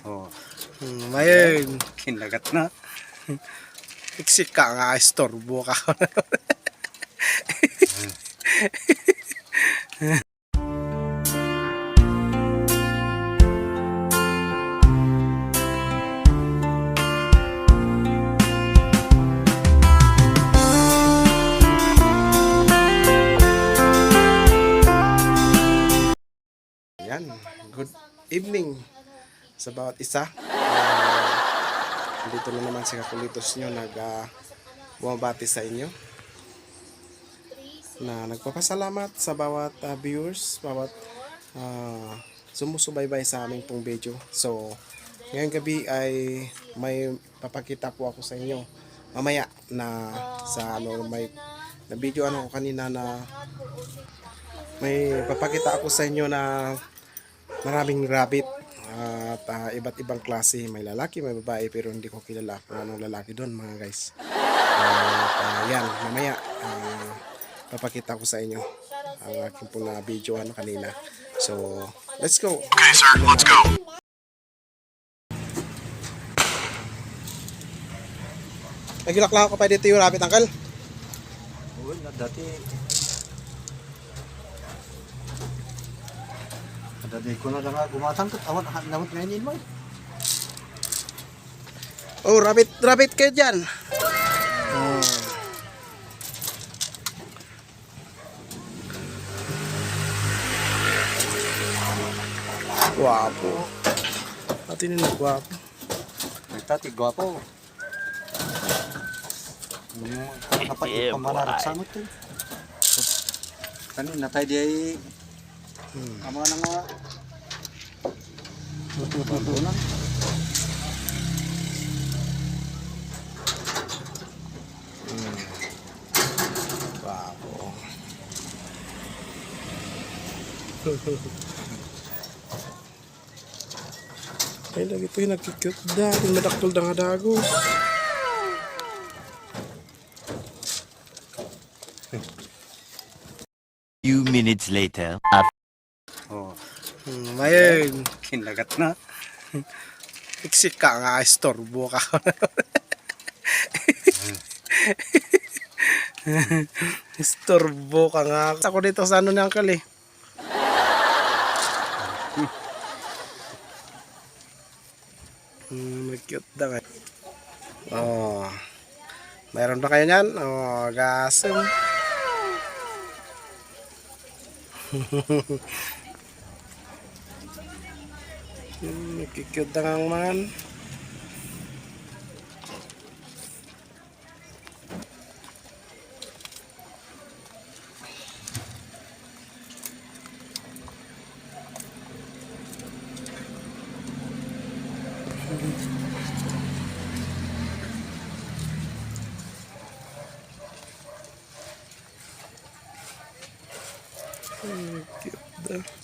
Oh, Mayroon. kinagat na. Iksik ka nga, istorbo ka. Yan, good evening sa bawat isa. Dito na naman si Kakulitos nyo bumabati sa inyo na nagpapasalamat sa bawat viewers, bawat sumusubaybay sa aming pong video. So ngayong gabi ay may papakita po ako sa inyo mamaya na sa may na video ko kanina na may papakita ako sa inyo na maraming rabbit at iba't ibang klase, may lalaki, may babae, pero hindi ko kilala kung anong lalaki doon mga guys. Yan, mamaya papakita ko sa inyo ang aking pong video kanina. So, let's go. Okay sir, let's go. Nagilakla ko pa dito yung rabbit, uncle. Uy, dati ko na lang gumatang awan namot ngayon mo. Oh, rabbit kayo dyan. Guwapo. Atin yung guwapo. Nagtati gwapo. Kapag pamalarak samot eh. Kanina tayo di ay ama na nga tututunan. Guwapo. Ay, lagi po yung nagkikute dahil madaktol na nga dago. Few minutes later. Oh, Mayroon. kinagat na. Iksik ka nga, istorbo ka. Istorbo ka nga. Ako dito sa ano ni uncle eh. Cute na nga. Oh. Mayroon ba kayo niyan? Oh, gasong. Cute na nga man. Cute na.